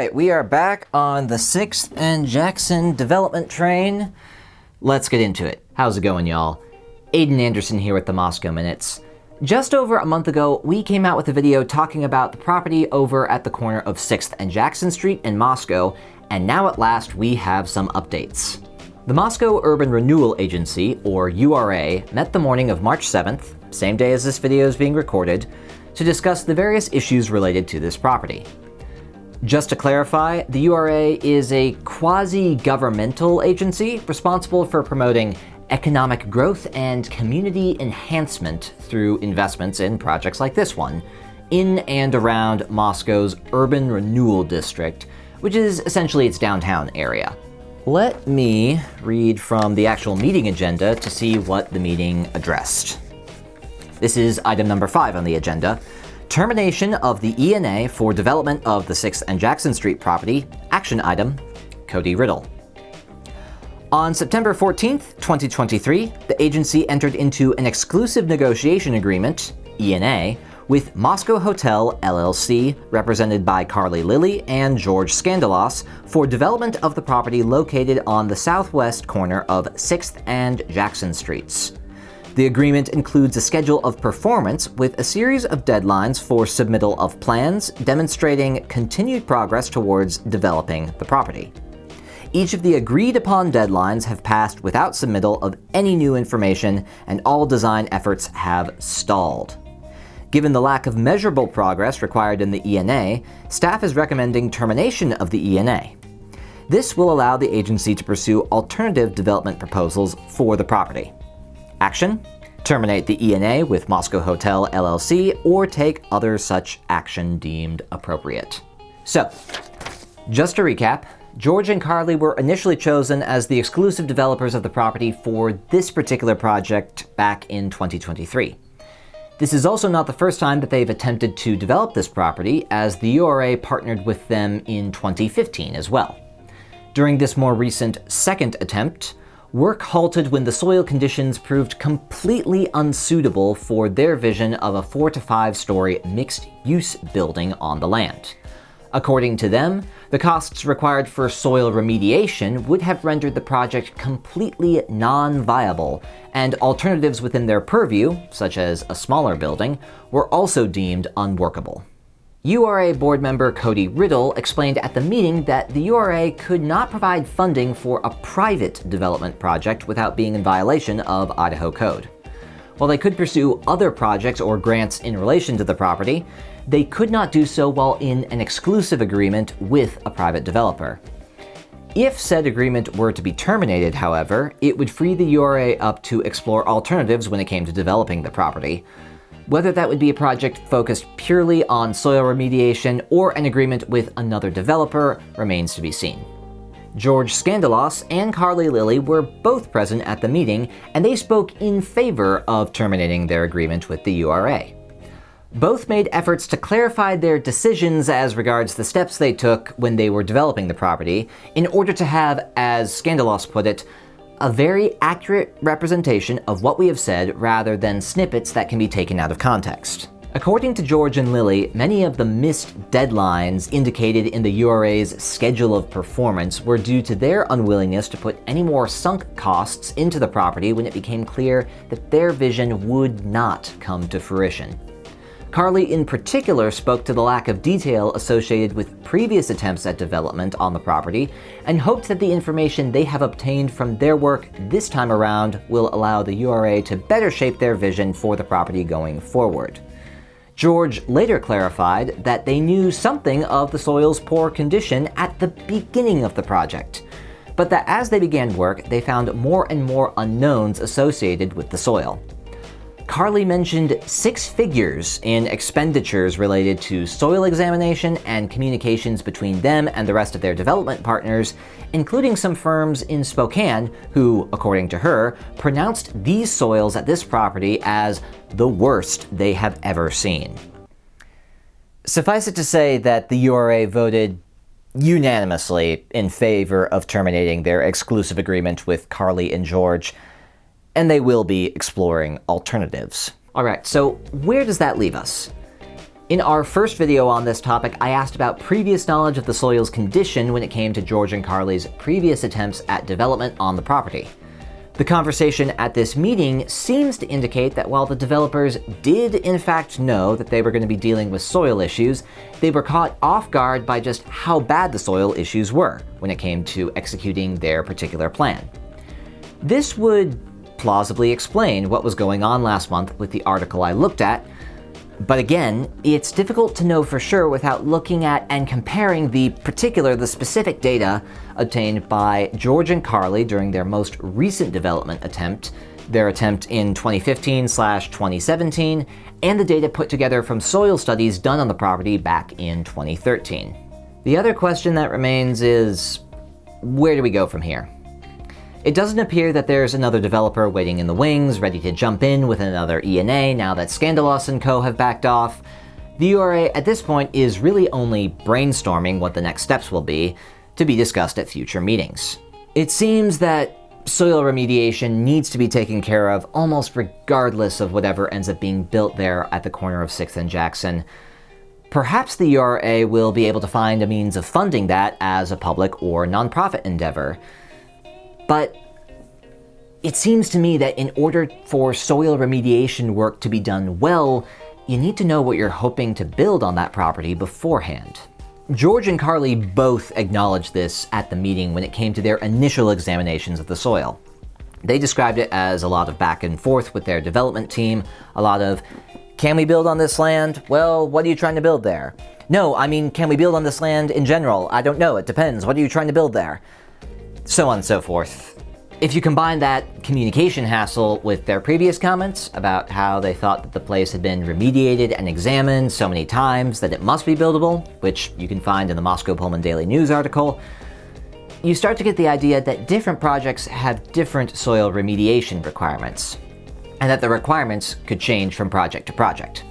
right, we are back on the 6th and Jackson development train. Let's get into it. How's it going, y'all? Aiden Anderson here with the Moscow Minutes. Just over a month ago, we came out with a video talking about the property over at the corner of 6th and Jackson Street in Moscow, and now at last we have some updates. The Moscow Urban Renewal Agency, or URA, met the morning of March 7th, same day as this video is being recorded, to discuss the various issues related to this property. Just to clarify, the URA is a quasi-governmental agency responsible for promoting economic growth and community enhancement through investments in projects like this one, in and around Moscow's Urban Renewal District, which is essentially its downtown area. Let me read from the actual meeting agenda to see what the meeting addressed. This is item number 5 on the agenda. Termination of the ENA for development of the 6th and Jackson Street property. Action item, Cody Riddle. On September 14th, 2023, the agency entered into an exclusive negotiation agreement, ENA, with Moscow Hotel LLC, represented by Carly Lilly and George Skandalos, for development of the property located on the southwest corner of 6th and Jackson Streets. The agreement includes a schedule of performance with a series of deadlines for submittal of plans demonstrating continued progress towards developing the property. Each of the agreed-upon deadlines have passed without submittal of any new information, and all design efforts have stalled. Given the lack of measurable progress required in the ENA, staff is recommending termination of the ENA. This will allow the agency to pursue alternative development proposals for the property. Action: terminate the ENA with Moscow Hotel LLC or take other such action deemed appropriate. So, just to recap, George and Carly were initially chosen as the exclusive developers of the property for this particular project back in 2023. This is also not the first time that they've attempted to develop this property, as the URA partnered with them in 2015 as well. During this more recent second attempt, work halted when the soil conditions proved completely unsuitable for their vision of a 4 to 5 story mixed-use building on the land. According to them, the costs required for soil remediation would have rendered the project completely non-viable, and alternatives within their purview, such as a smaller building, were also deemed unworkable. URA board member Cody Riddle explained at the meeting that the URA could not provide funding for a private development project without being in violation of Idaho code. While they could pursue other projects or grants in relation to the property, they could not do so while in an exclusive agreement with a private developer. If said agreement were to be terminated, however, it would free the URA up to explore alternatives when it came to developing the property. Whether that would be a project focused purely on soil remediation or an agreement with another developer remains to be seen. George Skandalos and Carly Lilly were both present at the meeting, and they spoke in favor of terminating their agreement with the URA. Both made efforts to clarify their decisions as regards the steps they took when they were developing the property, in order to have, as Skandalos put it, a very accurate representation of what we have said rather than snippets that can be taken out of context. According to George and Lilly, many of the missed deadlines indicated in the URA's schedule of performance were due to their unwillingness to put any more sunk costs into the property when it became clear that their vision would not come to fruition. Carly in particular spoke to the lack of detail associated with previous attempts at development on the property, and hoped that the information they have obtained from their work this time around will allow the URA to better shape their vision for the property going forward. George later clarified that they knew something of the soil's poor condition at the beginning of the project, but that as they began work, they found more and more unknowns associated with the soil. Carly mentioned 6 figures in expenditures related to soil examination and communications between them and the rest of their development partners, including some firms in Spokane who, according to her, pronounced these soils at this property as the worst they have ever seen. Suffice it to say that the URA voted unanimously in favor of terminating their exclusive agreement with Carly and George, and they will be exploring alternatives. Alright, so where does that leave us? In our first video on this topic, I asked about previous knowledge of the soil's condition when it came to George and Carly's previous attempts at development on the property. The conversation at this meeting seems to indicate that while the developers did in fact know that they were going to be dealing with soil issues, they were caught off guard by just how bad the soil issues were when it came to executing their particular plan. This would plausibly explain what was going on last month with the article I looked at, but again, it's difficult to know for sure without looking at and comparing the specific data obtained by George and Carly during their most recent development attempt, their attempt in 2015/2017, and the data put together from soil studies done on the property back in 2013. The other question that remains is, where do we go from here? It doesn't appear that there's another developer waiting in the wings, ready to jump in with another E&A now that Skandalos & Co. have backed off. The URA at this point is really only brainstorming what the next steps will be, to be discussed at future meetings. It seems that soil remediation needs to be taken care of almost regardless of whatever ends up being built there at the corner of 6th and Jackson. Perhaps the URA will be able to find a means of funding that as a public or nonprofit endeavor. But it seems to me that in order for soil remediation work to be done well, you need to know what you're hoping to build on that property beforehand. George and Carly both acknowledged this at the meeting when it came to their initial examinations of the soil. They described it as a lot of back and forth with their development team, a lot of, can we build on this land? Well, what are you trying to build there? No, I mean, can we build on this land in general? I don't know, it depends. What are you trying to build there? So on and so forth. If you combine that communication hassle with their previous comments about how they thought that the place had been remediated and examined so many times that it must be buildable, which you can find in the Moscow Pullman Daily News article, you start to get the idea that different projects have different soil remediation requirements, and that the requirements could change from project to project.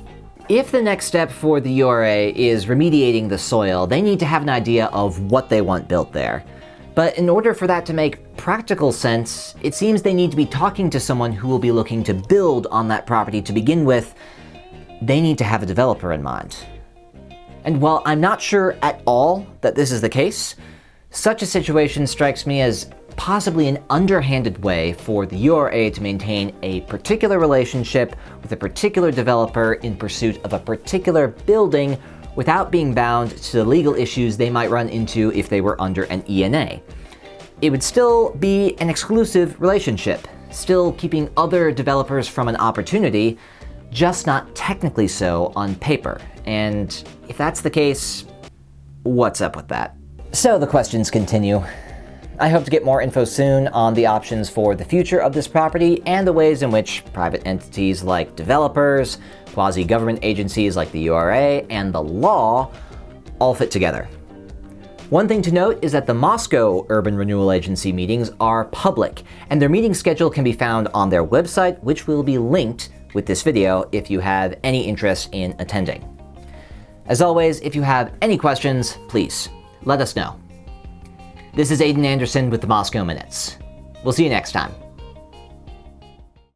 If the next step for the URA is remediating the soil, they need to have an idea of what they want built there. But in order for that to make practical sense, it seems they need to be talking to someone who will be looking to build on that property to begin with. They need to have a developer in mind. And while I'm not sure at all that this is the case, such a situation strikes me as possibly an underhanded way for the URA to maintain a particular relationship with a particular developer in pursuit of a particular building without being bound to the legal issues they might run into if they were under an E&A. It would still be an exclusive relationship, still keeping other developers from an opportunity, just not technically so on paper. And if that's the case, what's up with that? So the questions continue. I hope to get more info soon on the options for the future of this property and the ways in which private entities like developers, quasi-government agencies like the URA, and the law all fit together. One thing to note is that the Moscow Urban Renewal Agency meetings are public, and their meeting schedule can be found on their website, which will be linked with this video if you have any interest in attending. As always, if you have any questions, please let us know. This is Aiden Anderson with the Moscow Minutes. We'll see you next time.